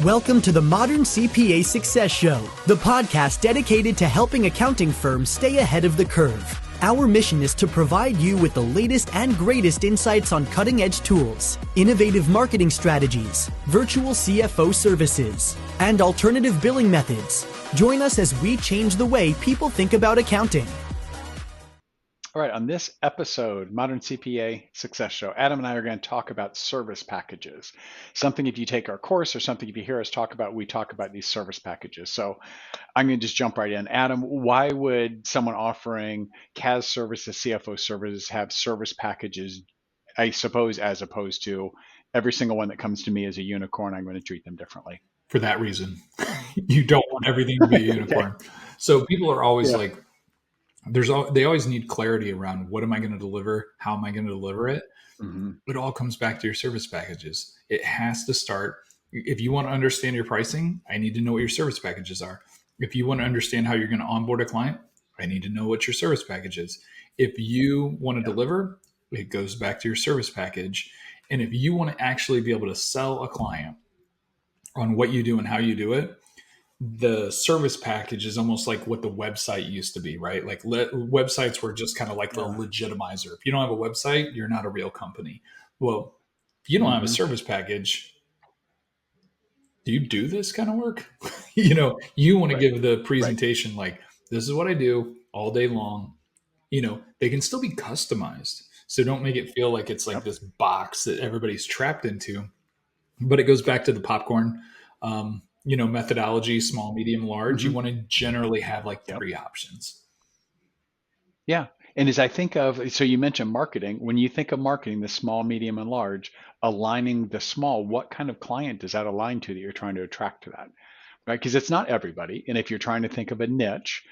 Welcome to the Modern CPA Success Show, the podcast dedicated to helping accounting firms stay ahead of the curve. Our mission is to provide you with the latest and greatest insights on cutting-edge tools, innovative marketing strategies, virtual CFO services, and alternative billing methods. Join us as we change the way people think about accounting. All right, on this episode, Modern CPA Success Show, Adam and I are going to talk about service packages. Something if you take our course or something if you hear us talk about, we talk about these service packages. So I'm going to just jump right in. Adam, why would someone offering CAS services, CFO services have service packages, I suppose, as opposed to every single one that comes to me as a unicorn, I'm going to treat them differently? For that reason. You don't want everything to be a unicorn. Okay. So people are always like, they always need clarity around what am I going to deliver? How am I going to deliver it? Mm-hmm. It all comes back to your service packages. It has to start. If you want to understand your pricing, I need to know what your service packages are. If you want to understand how you're going to onboard a client, I need to know what your service package is. If you want to deliver, it goes back to your service package. And if you want to actually be able to sell a client on what you do and how you do it, the service package is almost like what the website used to be, right? Like websites were just kind of like the legitimizer. If you don't have a website, you're not a real company. Well, if you don't have a service package, do you do this kind of work? You want to give the presentation like, this is what I do all day long. They can still be customized. So don't make it feel like it's like this box that everybody's trapped into. But it goes back to the popcorn methodology, small, medium, large. You want to generally have like three options. Yeah. And as I think of, so you mentioned marketing, when you think of marketing, the small, medium, and large, aligning the small, what kind of client does that align to that you're trying to attract to that, right? Because it's not everybody. And if you're trying to think of a niche,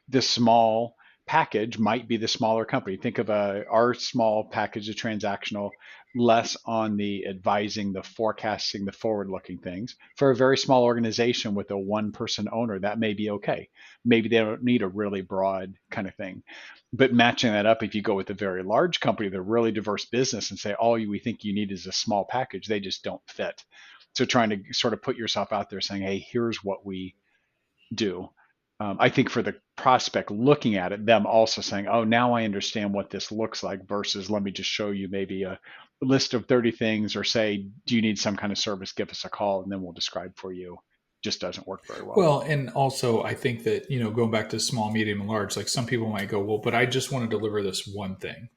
the small package might be the smaller company. Think of our small package of transactional, less on the advising, the forecasting, the forward-looking things. For a very small organization with a one-person owner, that may be okay. Maybe they don't need a really broad kind of thing. But matching that up, if you go with a very large company, they're really diverse business and say, all we think you need is a small package, they just don't fit. So trying to sort of put yourself out there saying, hey, here's what we do. I think for the prospect looking at it, them also saying, oh, now I understand what this looks like versus let me just show you maybe a list of 30 things or say, do you need some kind of service? Give us a call and then we'll describe for you. Just doesn't work very well. Well, and also I think that, going back to small, medium, and large, like some people might go, well, but I just want to deliver this one thing.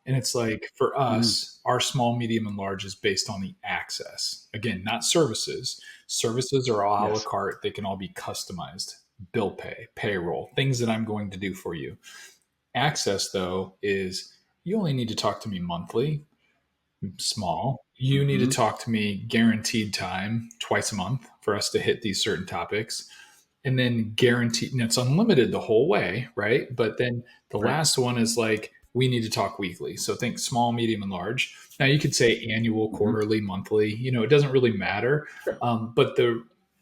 And it's like for us, our small, medium, and large is based on the access. Again, not services. Services are a la carte. They can all be customized. Bill pay, payroll, things that I'm going to do for you. Access, though, is you only need to talk to me monthly, small. You need to talk to me guaranteed time twice a month for us to hit these certain topics. And then guaranteed, and it's unlimited the whole way, right? But then the last one is like, we need to talk weekly. So think small, medium, and large. Now you could say annual, quarterly, monthly, it doesn't really matter.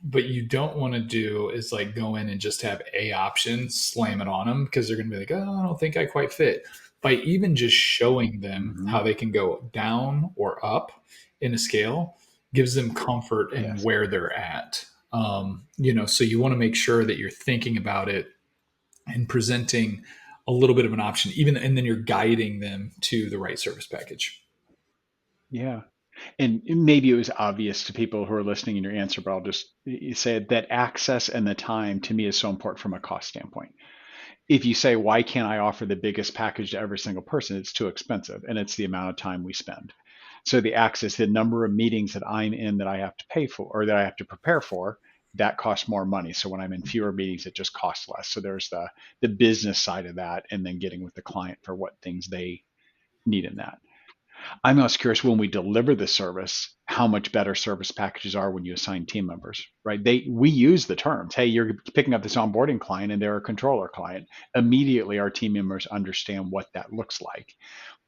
But you don't want to do is like go in and just have a option, slam it on them because they're going to be like, oh, I don't think I quite fit. By even just showing them how they can go down or up in a scale gives them comfort in where they're at. So you want to make sure that you're thinking about it and presenting a little bit of an option, and then you're guiding them to the right service package. Yeah. And maybe it was obvious to people who are listening in your answer, but I'll just say that access and the time to me is so important from a cost standpoint. If you say, why can't I offer the biggest package to every single person? It's too expensive and it's the amount of time we spend. So the access, the number of meetings that I'm in that I have to pay for or that I have to prepare for, that costs more money. So when I'm in fewer meetings, it just costs less. So there's the business side of that and then getting with the client for what things they need in that. I'm also curious when we deliver the service, how much better service packages are when you assign team members, right? We use the terms, hey, you're picking up this onboarding client and they're a controller client. Immediately, our team members understand what that looks like.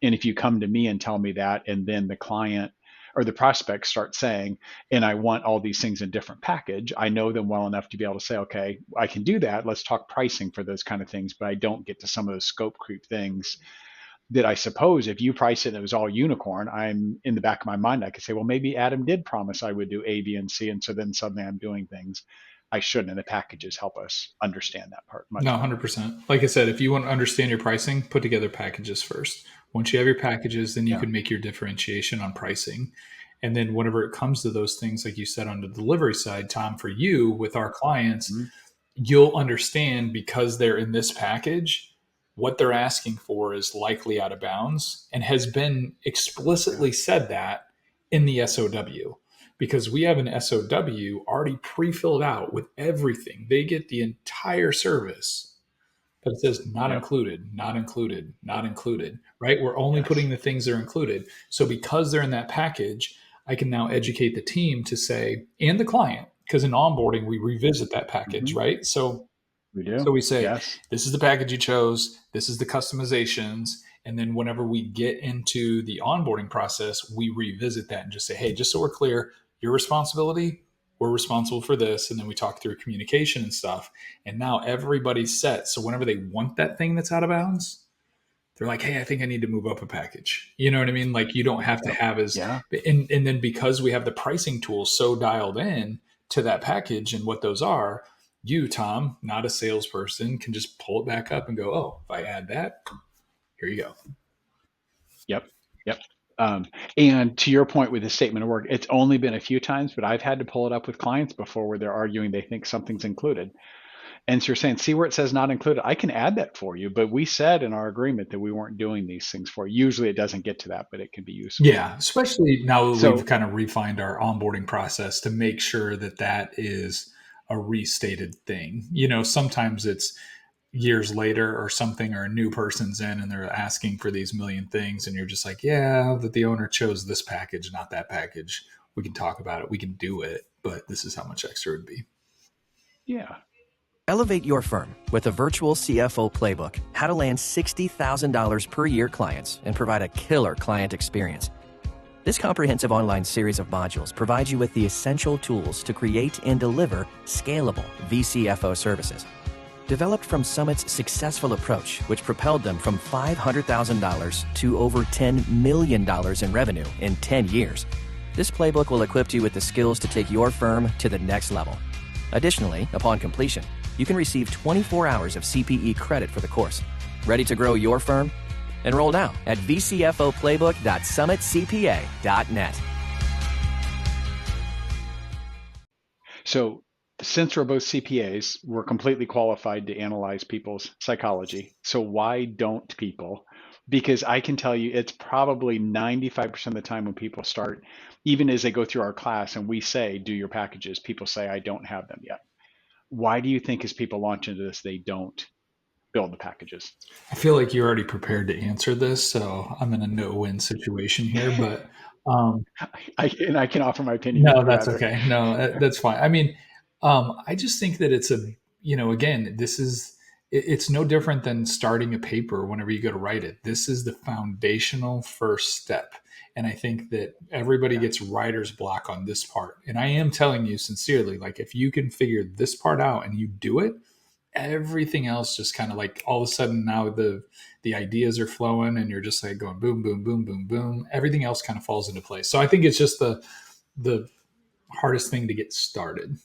And if you come to me and tell me that, and then the client or the prospect starts saying, and I want all these things in different package, I know them well enough to be able to say, okay, I can do that. Let's talk pricing for those kind of things, but I don't get to some of those scope creep things that I suppose if you price it and it was all unicorn, I'm in the back of my mind, I could say, well, maybe Adam did promise I would do A, B, and C. And so then suddenly I'm doing things I shouldn't. And the packages help us understand that part much No, better. 100%. Like I said, if you want to understand your pricing, put together packages first. Once you have your packages, then you Yeah. can make your differentiation on pricing. And then whenever it comes to those things, like you said, on the delivery side, Tom, for you with our clients, Mhm. you'll understand because they're in this package, what they're asking for is likely out of bounds and has been Yeah. explicitly said that in the SOW, because we have an SOW already pre-filled out with everything. They get the entire service, but it says not Yep. included, not included, not included, right? We're only Yes. putting the things that are included. So because they're in that package, I can now educate the team to say, and the client, because in onboarding, we revisit that package, Hmm. right? We So do. we say, Yes. this is the package you chose, this is the customizations. And then whenever we get into the onboarding process, we revisit that and just say, hey, just so we're clear, your responsibility, we're responsible for this. And then we talk through communication and stuff. And now everybody's set. So whenever they want that thing that's out of bounds, they're like, hey, I think I need to move up a package. You know what I mean? Like you don't have to Yep. have as, Yeah. and then because we have the pricing tools so dialed in to that package and what those are, you, Tom, not a salesperson, can just pull it back up and go, oh, if I add that, here you go. Yep. Yep. Um, and to your point with the statement of work, it's only been a few times, but I've had to pull it up with clients before where they're arguing they think something's included. And so you're saying, see where it says not included? I can add that for you, but we said in our agreement that we weren't doing these things for you. Usually it doesn't get to that, but it can be useful. Yeah, especially now that we've So kind of refined our onboarding process to make sure that that is a restated thing. You know, sometimes it's years later or something, or a new person's in and they're asking for these million things, and you're just like, yeah, that the owner chose this package, not that package. We can talk about it, we can do it, but this is how much extra it would be. yeah, Elevate your firm with a virtual CFO playbook, how to land $60,000 per year clients and provide a killer client experience. This comprehensive online series of modules provides you with the essential tools to create and deliver scalable VCFO services. Developed from Summit's successful approach, which propelled them from $500,000 to over $10 million in revenue in 10 years, this playbook will equip you with the skills to take your firm to the next level. Additionally, upon completion, you can receive 24 hours of CPE credit for the course. Ready to grow your firm? Enroll now at vcfoplaybook.summitcpa.net. so since we're both CPAs, we're completely qualified to analyze people's psychology. So why don't people? Because I can tell you it's probably 95% of the time when people start, even as they go through our class and we say, do your packages, people say, I don't have them yet. Why do you think as people launch into this, they don't build the packages? I feel like you're already prepared to answer this, so I'm in a no-win situation here, but And I can offer my opinion if no, you'd that's rather. okay. No, that's fine. I mean, I just think that it's a, you know, again, this is, it's no different than starting a paper whenever you go to write it. This is the foundational first step. And I think that everybody Yeah. gets writer's block on this part. And I am telling you sincerely, like if you can figure this part out and you do it, everything else just kind of like all of a sudden now the ideas are flowing and you're just like going boom, boom, boom, boom, boom. Everything else kind of falls into place. So I think it's just the hardest thing to get started.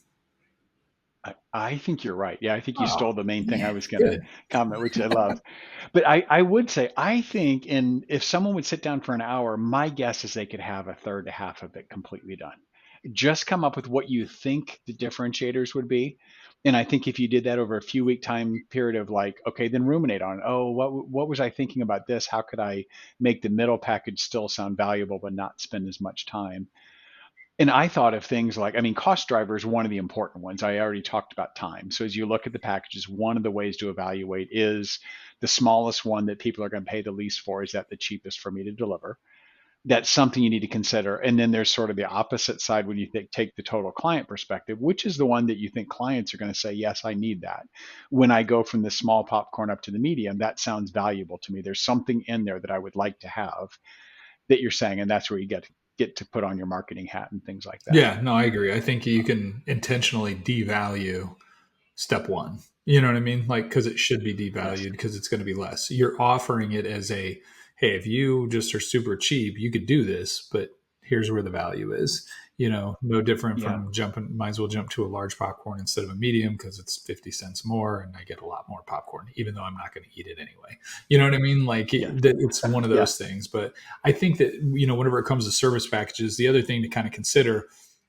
I think you're right. Yeah, I think you Oh, stole the main thing I man, was going to good. comment, which I love. But I would say, I think, and if someone would sit down for an hour, my guess is they could have a third to half of it completely done. Just come up with what you think the differentiators would be. And I think if you did that over a few week time period of like, okay, then ruminate on, oh, what was I thinking about this? How could I make the middle package still sound valuable, but not spend as much time? And I thought of things like, I mean, cost driver is one of the important ones. I already talked about time. So as you look at the packages, one of the ways to evaluate is the smallest one that people are going to pay the least for. Is that the cheapest for me to deliver? That's something you need to consider. And then there's sort of the opposite side when you take the total client perspective, which is the one that you think clients are going to say, yes, I need that. When I go from the small popcorn up to the medium, that sounds valuable to me. There's something in there that I would like to have that you're saying, and that's where you get to put on your marketing hat and things like that. Yeah, no, I agree. I think you can intentionally devalue step one. You know what I mean? Like, because it should be Yes. devalued because it's going to be less. You're offering it as a, hey, if you just are super cheap, you could do this, but here's where the value is. No different Yeah. from might as well jump to a large popcorn instead of a medium because it's 50 cents more and I get a lot more popcorn, even though I'm not going to eat it anyway. You know what I mean? Like it's one of those things. But I think that, whenever it comes to service packages, the other thing to kind of consider,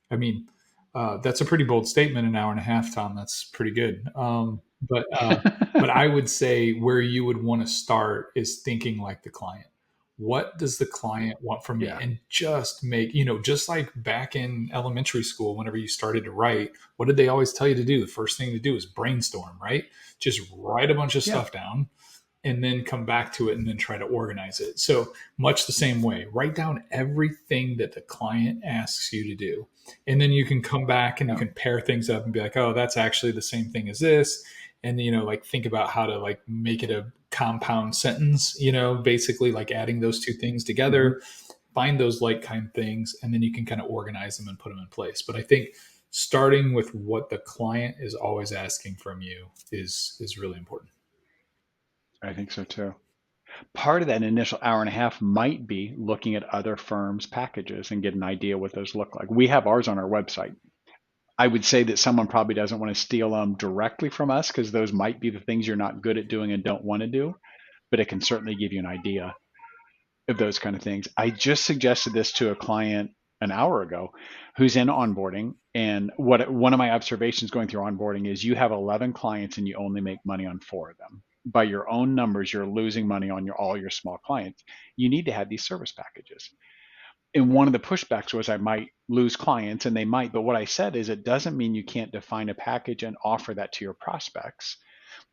I mean, that's a pretty bold statement, an hour and a half, Tom. That's pretty good. But I would say where you would want to start is thinking like the client. What does the client want from me? And just make, just like back in elementary school, whenever you started to write, what did they always tell you to do? The first thing to do is brainstorm, right? Just write a bunch of stuff down and then come back to it and then try to organize it. So much the same way, write down everything that the client asks you to do. And then you can come back and you can pair things up and be like, oh, that's actually the same thing as this. And, think about how to make it a compound sentence, basically like adding those two things together, find those kind things, and then you can kind of organize them and put them in place. But I think starting with what the client is always asking from you is really important. I think so too. Part of that initial hour and a half might be looking at other firms' packages and get an idea what those look like. We have ours on our website. I would say that someone probably doesn't want to steal them directly from us because those might be the things you're not good at doing and don't want to do, but it can certainly give you an idea of those kind of things. I just suggested this to a client an hour ago who's in onboarding. And one of my observations going through onboarding is you have 11 clients and you only make money on 4 of them. By your own numbers, you're losing money on all your small clients. You need to have these service packages. And one of the pushbacks was I might lose clients, and they might, but what I said is it doesn't mean you can't define a package and offer that to your prospects.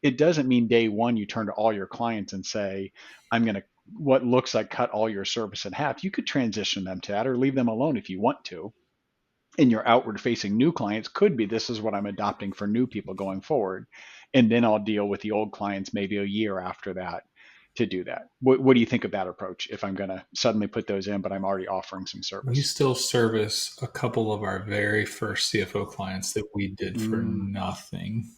It doesn't mean day one you turn to all your clients and say, I'm going to, what looks like cut all your service in half. You could transition them to that or leave them alone if you want to. And your outward facing new clients could be, this is what I'm adopting for new people going forward. And then I'll deal with the old clients maybe a year after that to do that. What do you think of that approach if I'm going to suddenly put those in, but I'm already offering some service? We still service a couple of our very first CFO clients that we did for nothing.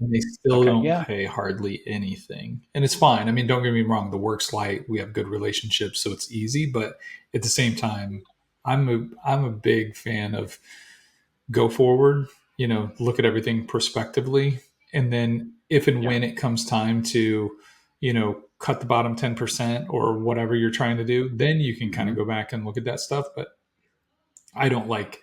And they still don't pay hardly anything. And it's fine. I mean, don't get me wrong. The work's light. We have good relationships, so it's easy. But at the same time, I'm a big fan of go forward, look at everything prospectively. And then if and when it comes time to, cut the bottom 10% or whatever you're trying to do, then you can kind of go back and look at that stuff. But I don't like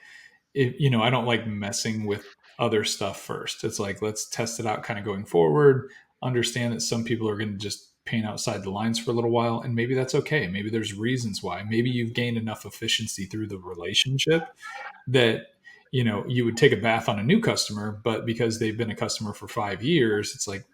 it, I don't like messing with other stuff first. It's like, let's test it out kind of going forward, understand that some people are going to just paint outside the lines for a little while. And maybe that's okay. Maybe there's reasons why. Maybe you've gained enough efficiency through the relationship that, you would take a bath on a new customer, but because they've been a customer for 5 years, it's like,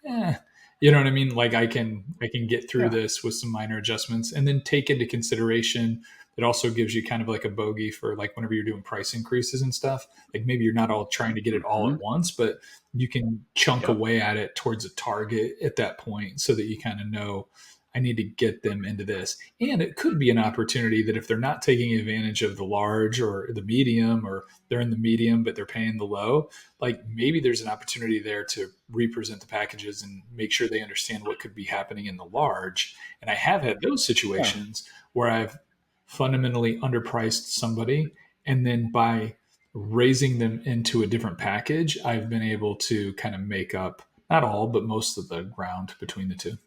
you know what I mean? Like I can get through this with some minor adjustments, and then take into consideration. It also gives you kind of like a bogey for like whenever you're doing price increases and stuff, like maybe you're not all trying to get it all at once, but you can chunk away at it towards a target at that point so that you kind of know I need to get them into this. And it could be an opportunity that if they're not taking advantage of the large or the medium, or they're in the medium, but they're paying the low, like maybe there's an opportunity there to represent the packages and make sure they understand what could be happening in the large. And I have had those situations where I've fundamentally underpriced somebody, and then by raising them into a different package, I've been able to kind of make up, not all, but most of the ground between the two.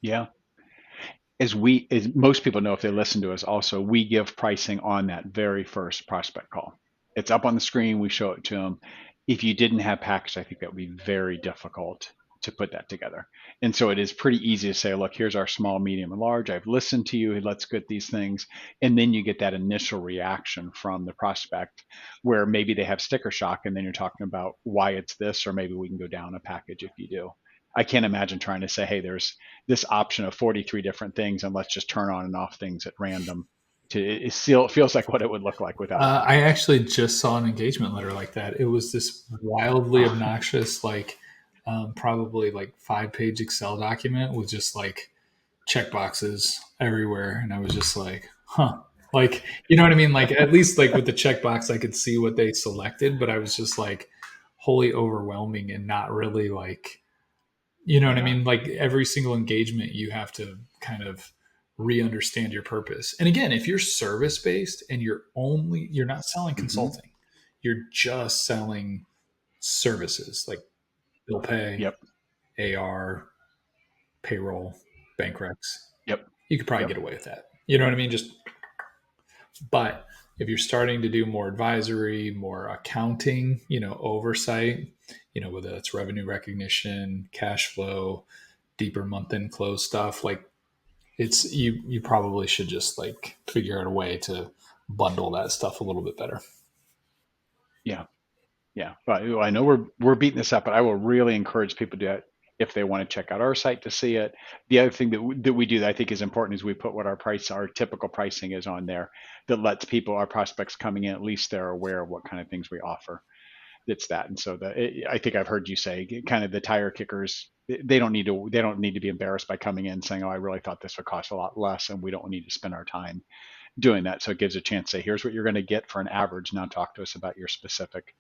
Yeah. As most people know, if they listen to us also, we give pricing on that very first prospect call. It's up on the screen. We show it to them. If you didn't have package, I think that would be very difficult to put that together. And so it is pretty easy to say, look, here's our small, medium, and large. I've listened to you. Let's get these things. And then you get that initial reaction from the prospect where maybe they have sticker shock, and then you're talking about why it's this, or maybe we can go down a package if you do. I can't imagine trying to say, hey, there's this option of 43 different things, and let's just turn on and off things at random. It still feels like what it would look like without. I actually just saw an engagement letter like that. It was this wildly obnoxious, probably 5-page Excel document with just check boxes everywhere. And I was just like, huh. You know what I mean? At least with the checkbox, I could see what they selected, but I was just wholly overwhelming and not really You know what I mean? Like every single engagement, you have to kind of re-understand your purpose. And again, if you're service-based and you're not selling consulting, you're just selling services like bill pay, AR, payroll, bank recs. You could probably get away with that. You know what I mean? But if you're starting to do more advisory, more accounting, oversight, whether that's revenue recognition, cash flow, deeper month-end close stuff, like it's you probably should just like figure out a way to bundle that stuff a little bit better. Yeah. Well, I know we're beating this up, but I will really encourage people to do it if they want to check out our site to see it. The other thing that we do that I think is important is we put what our typical pricing is on there that lets people, our prospects coming in, at least they're aware of what kind of things we offer. It's that. And so I think I've heard you say kind of the tire kickers, they don't need to be embarrassed by coming in saying, oh, I really thought this would cost a lot less and we don't need to spend our time doing that. So it gives a chance to say, here's what you're going to get for an average. Now talk to us about your specific.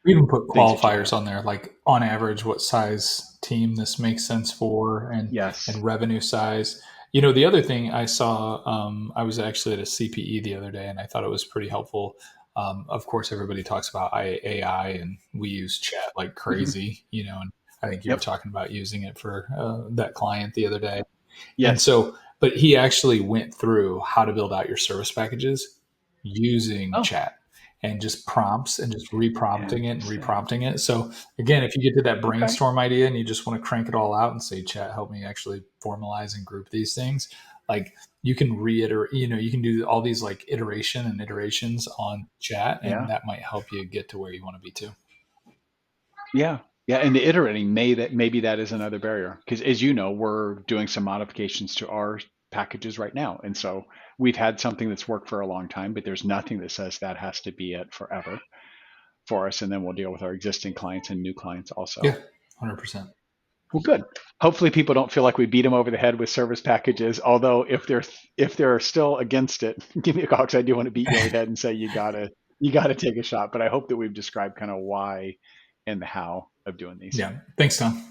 We even put qualifiers on there, like on average, what size team this makes sense for, and revenue size. The other thing I saw, I was actually at a CPE the other day, and I thought it was pretty helpful. Of course, everybody talks about AI, and we use chat like crazy, and I think you were talking about using it for that client the other day. And so, but he actually went through how to build out your service packages using chat and just prompts and just reprompting it. So again, if you get to that brainstorm idea and you just want to crank it all out and say, chat, help me actually formalize and group these things, like you can reiterate, you can do all these like iterations on chat, and that might help you get to where you want to be too. Yeah. And the iterating, maybe that is another barrier, because as you know, we're doing some modifications to our packages right now. And so we've had something that's worked for a long time, but there's nothing that says that has to be it forever for us. And then we'll deal with our existing clients and new clients also. Yeah, 100%. Well, good. Hopefully people don't feel like we beat them over the head with service packages. Although if they're still against it, give me a call, because I do want to beat you over the head and say you gotta take a shot. But I hope that we've described kind of why and the how of doing these. Yeah. Thanks, Tom.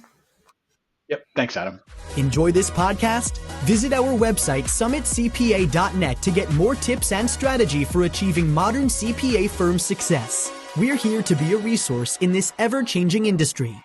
Yep. Thanks, Adam. Enjoy this podcast? Visit our website, summitcpa.net, to get more tips and strategy for achieving modern CPA firm success. We're here to be a resource in this ever-changing industry.